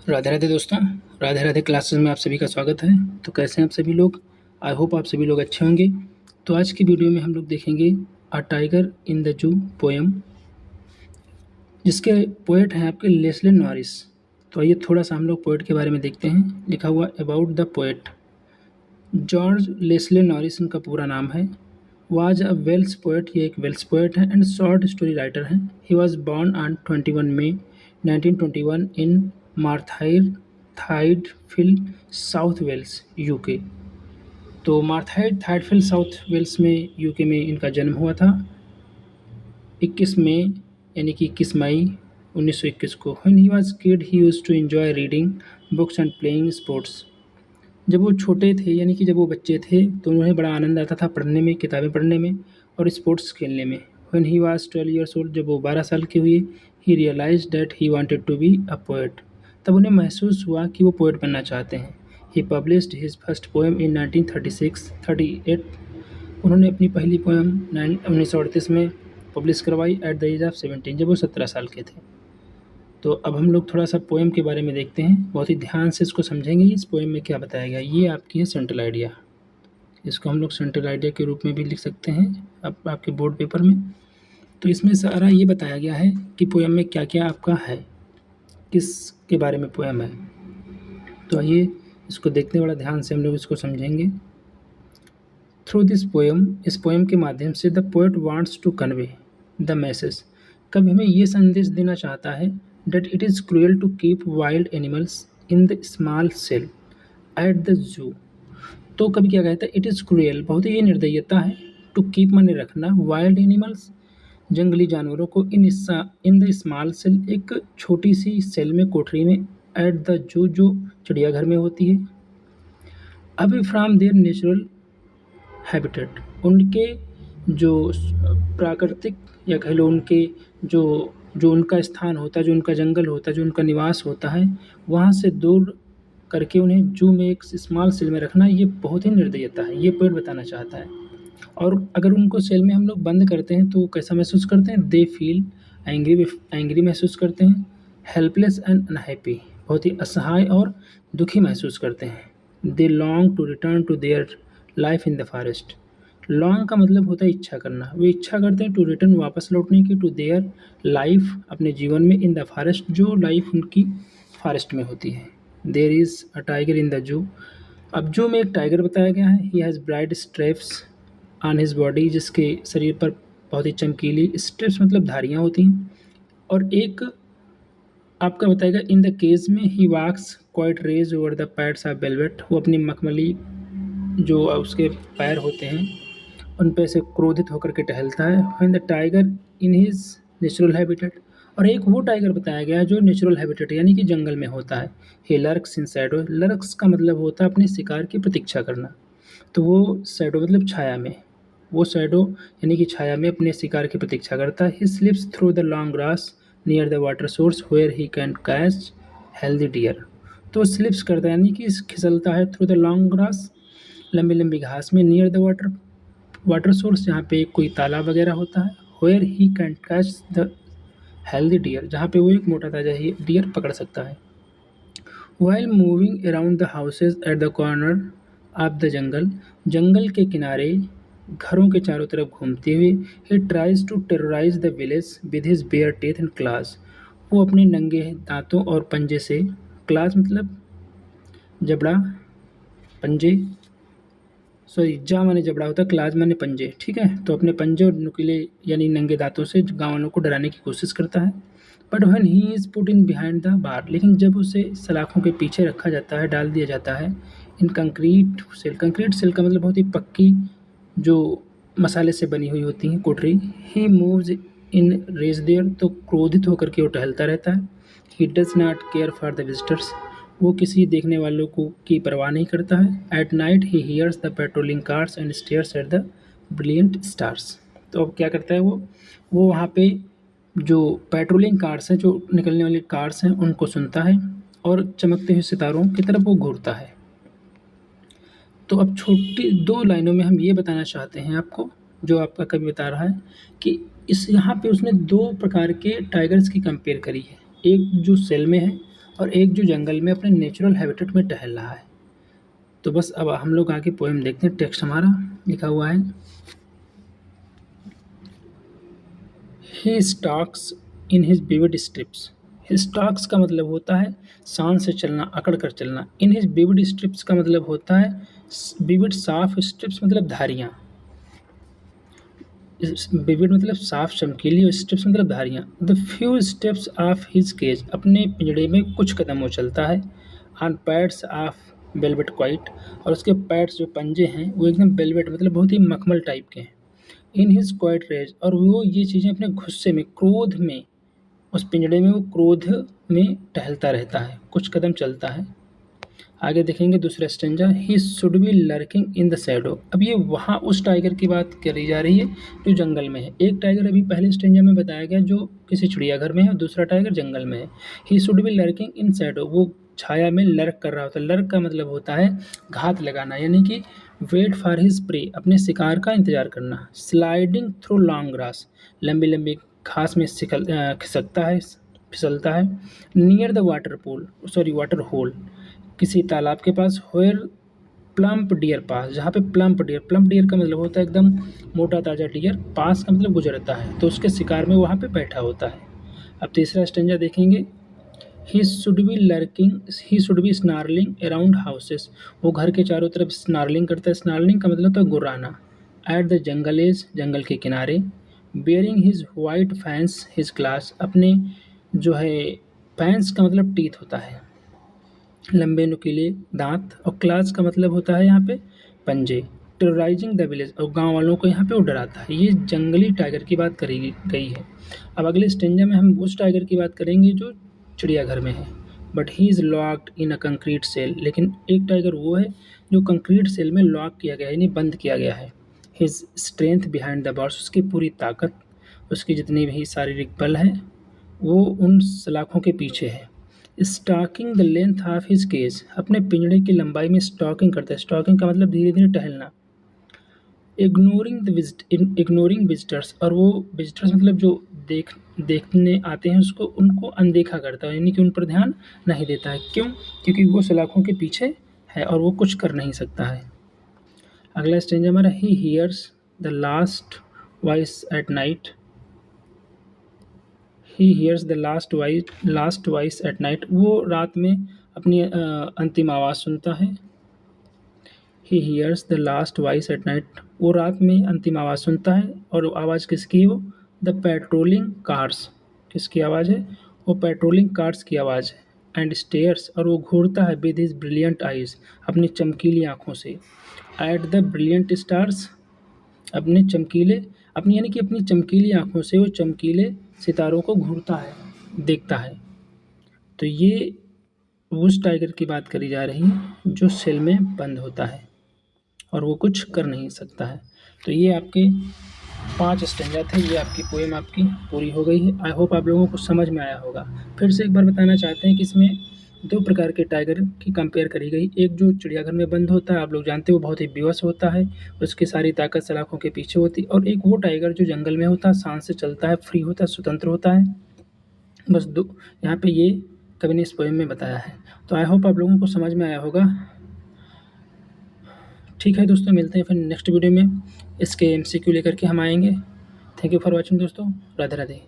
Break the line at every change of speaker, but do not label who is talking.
राधे राधे दोस्तों। राधे राधे क्लासेस में आप सभी का स्वागत है। तो कैसे हैं आप सभी लोग? आई होप आप सभी लोग अच्छे होंगे। तो आज की वीडियो में हम लोग देखेंगे अ टाइगर इन द जू पोएम, जिसके पोएट हैं आपके लेस्ले नॉरिस। तो आइए थोड़ा सा हम लोग पोएट के बारे में देखते हैं। लिखा हुआ about the poet. George Leslie Norris इनका पूरा नाम है। वाज अ वेल्स पोएट, ये एक वेल्स पोएट है एंड शॉर्ट स्टोरी राइटर हैं। He was born on 21 May 1921 in Merthyr Tydfil, South Wales, UK. तो मार्थाइड थाइडफिल्ड, साउथ वेल्स में, यूके में इनका जन्म हुआ था 21 मई यानी कि 21 मई 1921 को। When he was kid he used to enjoy reading books and playing sports. जब वो छोटे थे यानी कि जब वो बच्चे थे तो उन्हें बड़ा आनंद आता था पढ़ने में, किताबें पढ़ने में और स्पोर्ट्स खेलने में। When he was 12 years old, जब वो 12 साल के हुए, he realised that he wanted to be a poet. तब उन्हें महसूस हुआ कि वो पोएट बनना चाहते हैं। He published his first poem in 1938। उन्होंने अपनी पहली पोएम 1938 में पब्लिश करवाई एट द एज ऑफ 17, जब वो 17 साल के थे। तो अब हम लोग थोड़ा सा पोएम के बारे में देखते हैं। बहुत ही ध्यान से इसको समझेंगे। इस पोएम में क्या बताया गया, ये आपकी है सेंट्रल आइडिया। इसको हम लोग सेंट्रल आइडिया के रूप में भी लिख सकते हैं आपके बोर्ड पेपर में। तो इसमें सारा ये बताया गया है कि पोएम में क्या क्या आपका है, किस के बारे में पोएम है। तो आइए इसको देखते हैं, बड़ा ध्यान से हम लोग इसको समझेंगे। थ्रू दिस पोएम, इस पोएम के माध्यम से the poet wants to convey the message, कभी हमें ये संदेश देना चाहता है that it is cruel to keep wild animals in the small cell at the zoo। तो कभी क्या कहता है, इट इज़ क्रूएल, बहुत ही ये निर्दयता है, टू कीप माने रखना, वाइल्ड एनिमल्स जंगली जानवरों को, इन द स्मॉल सेल एक छोटी सी सेल में, कोठरी में, एट द जू जो चिड़ियाघर में होती है, away from there natural habitat, उनके जो प्राकृतिक या कह लो उनके जो जो उनका स्थान होता है, जो उनका जंगल होता है, जो उनका निवास होता है, वहाँ से दूर करके उन्हें जू में एक स्मॉल सेल में रखना, ये बहुत ही निर्दयता है, ये पोएट बताना चाहता है। और अगर उनको सेल में हम लोग बंद करते हैं तो कैसा महसूस करते हैं, दे फील एंग्री महसूस करते हैं, हेल्पलेस एंड अनहैप्पी, बहुत ही असहाय और दुखी महसूस करते हैं। They long to return to their life in the forest. Long का मतलब होता है इच्छा करना, वे इच्छा करते हैं टू रिटर्न, वापस लौटने की, टू देयर लाइफ, अपने जीवन में, इन द फॉरेस्ट, जो लाइफ उनकी फॉरेस्ट में होती है। There is a tiger in the zoo. अब जू में एक टाइगर बताया गया है। He has bright stripes on his body, जिसके शरीर पर बहुत ही चमकीली स्ट्रेप्स मतलब धारियाँ होती हैं। और एक आपका बताएगा इन द केज में, he walks quiet rage over the pads of velvet, वो अपनी मखमली जो उसके पैर होते हैं उन पे से क्रोधित होकर के टहलता है। When the tiger in his natural habitat, और एक वो टाइगर बताया गया है जो नेचुरल हैबिटेट यानी कि जंगल में होता है। ही लर्क्स इन शैडो, लर्क्स का मतलब होता है अपने शिकार की प्रतीक्षा करना, तो वो शैडो मतलब छाया में, वो शैडो यानी कि छाया में अपने शिकार की प्रतीक्षा करता है। He slips through the long grass near the water source where he can catch healthy deer, तो स्लिप्स करता है यानी कि खिसलता है, थ्रू द लॉन्ग ग्रास, लंबी लंबी घास में, नियर द वाटर सोर्स, जहाँ पे कोई तालाब वगैरह होता है, where he can catch the healthy deer, जहाँ पे वो एक मोटा ताजा ही डियर पकड़ सकता है। While moving around the houses at the corner of the jungle, जंगल के किनारे घरों के चारों तरफ घूमते हुए, he tries to terrorise the village with his bare teeth and claws, वो अपने नंगे दांतों और पंजे से, क्लास मतलब जबड़ा, पंजे, सॉरी जा माने जबड़ा होता है, क्लाज माने पंजे, ठीक है। तो अपने पंजे और नुकीले यानी नंगे दांतों से गाँव वालों को डराने की कोशिश करता है। But when he is put in behind the bar, लेकिन जब उसे सलाखों के पीछे रखा जाता है, डाल दिया जाता है, in concrete cell, concrete cell का मतलब बहुत ही पक्की जो मसाले से बनी हुई होती हैं कोठरी, he moves in rage there, तो क्रोधित होकर के वो टहलता रहता है। He does not care for the visitors, वो किसी देखने वालों को की परवाह नहीं करता है। At night he hears the patrolling cars and stairs at the brilliant stars, तो अब क्या करता है वो वहाँ पे जो पेट्रोलिंग कार्स हैं, जो निकलने वाली कार्स हैं, उनको सुनता है और चमकते हुए सितारों की तरफ वो घूरता है। तो अब छोटी 2 लाइनों में हम ये बताना चाहते हैं आपको, जो आपका कवि बता रहा है कि इस यहाँ पे उसने 2 प्रकार के टाइगर्स की कंपेयर करी है। एक जो सेल में है, और एक जो जंगल में अपने नेचुरल हैबिटेट में टहल रहा है। तो बस अब हम लोग आगे पोएम देखते हैं। टेक्स्ट हमारा लिखा हुआ है, he stalks in his vivid stripes. Stalks का मतलब होता है शान से चलना, अकड़ कर चलना। इन हिज विविड स्ट्रिप्स का मतलब होता है विविड साफ, स्ट्रिप्स मतलब धारियाँ। विविड मतलब साफ चमकीली और स्टेप्स मतलब धारियाँ। The few steps of his cage, अपने पिंजड़े में कुछ कदम वो चलता है। On pads of velvet quiet, और उसके पैड्स जो पंजे हैं वो एकदम वेलवेट मतलब बहुत ही मखमल टाइप के हैं। इन हिज क्वाइट रेज, और वो ये चीज़ें अपने गुस्से में, क्रोध में, उस पिंजड़े में वो क्रोध में टहलता रहता है, कुछ कदम चलता है। आगे देखेंगे दूसरा stanza, he should be lurking in the shadow. अब ये वहाँ उस टाइगर की बात करी जा रही है जो जंगल में है। एक टाइगर अभी पहले स्टेंजा में बताया गया जो किसी चिड़ियाघर में है, और दूसरा टाइगर जंगल में है। He should be lurking in Shadow, वो छाया में लर्क कर रहा होता है। लर्क का मतलब होता है घात लगाना, यानी कि वेट फॉर हिज प्रे, अपने शिकार का इंतजार करना। स्लाइडिंग थ्रू लॉन्ग ग्रास, लंबी लंबी घास में खिसकता है, फिसलता है। नियर द वाटर होल, किसी तालाब के पास। होयर प्लम्प डियर पास, जहाँ पे प्लम्प डियर का मतलब होता है एकदम मोटा ताज़ा डियर, पास का मतलब गुजरता है, तो उसके शिकार में वहाँ पे बैठा होता है। अब तीसरा स्टेंजा देखेंगे, he should be snarling around houses, वो घर के चारों तरफ स्नार्लिंग करता है। स्नार्लिंग का मतलब होता है गुर्राना। एट द जंगल एज, जंगल के किनारे। Bearing his white fans his class, अपने जो है फैंस का मतलब टीथ होता है, लंबे नुकीले दांत, और क्लास का मतलब होता है यहाँ पे पंजे। टेरराइजिंग द विलेज, और गांव वालों को यहाँ पे वो डराता है। ये जंगली टाइगर की बात करी गई है। अब अगले स्टेंजा में हम उस टाइगर की बात करेंगे जो चिड़ियाघर में है। But he is locked in a concrete cell, लेकिन एक टाइगर वो है जो कंक्रीट सेल में लॉक किया गया है, यानी बंद किया गया है। His strength behind the bars, उसकी पूरी ताकत, उसकी जितनी भी शारीरिक बल है वो उन सलाखों के पीछे है। Stalking the length of his cage, अपने पिंजड़े की लंबाई में स्टॉकिंग करता है। स्टॉकिंग का मतलब धीरे धीरे टहलना। इग्नोरिंग विजिटर्स, और वो विजिटर्स मतलब जो देखने आते हैं उसको, उनको अनदेखा करता है, यानी कि उन पर ध्यान नहीं देता है। क्यों? क्योंकि वो सलाखों के पीछे है और वो कुछ कर नहीं सकता है। अगला स्टेंज हमारा, he hears the voice at night. He hears the last voice at night, वो रात में अपनी अंतिम आवाज़ सुनता है। He hears the last voice at night, वो रात में अंतिम आवाज़ सुनता है। और आवाज़ किसकी है वो? द पेट्रोलिंग कार्स, किसकी आवाज़ है? वो पेट्रोलिंग कार्स की आवाज़ है। एंड स्टेयर्स, और वो घूरता है विद हिज ब्रिलियंट आइज, अपनी चमकीली आँखों से। एट द ब्रिलियंट स्टार्स, अपने चमकीले, अपनी यानी कि अपनी चमकीली आँखों से वो चमकीले सितारों को घूरता है, देखता है। तो ये उस टाइगर की बात करी जा रही है जो सेल में बंद होता है और वो कुछ कर नहीं सकता है। तो ये आपके 5 स्टेंजा थे, ये आपकी पोएम आपकी पूरी हो गई है। आई होप आप लोगों को समझ में आया होगा। फिर से एक बार बताना चाहते हैं कि इसमें 2 प्रकार के टाइगर की कंपेयर करी गई। एक जो चिड़ियाघर में बंद होता है, आप लोग जानते हो, वो बहुत ही बेबस होता है, उसकी सारी ताकत सलाखों के पीछे होती है। और एक वो टाइगर जो जंगल में होता है, शान से चलता है, फ्री होता है, स्वतंत्र होता है। बस दो यहाँ पे ये कवि ने इस पोएम में बताया है। तो आई होप आप लोगों को समझ में आया होगा। ठीक है दोस्तों, मिलते हैं फिर नेक्स्ट वीडियो में। इसके एमसीक्यू लेकर के हम आएंगे। थैंक यू फॉर वॉचिंग दोस्तों। राधे राधे।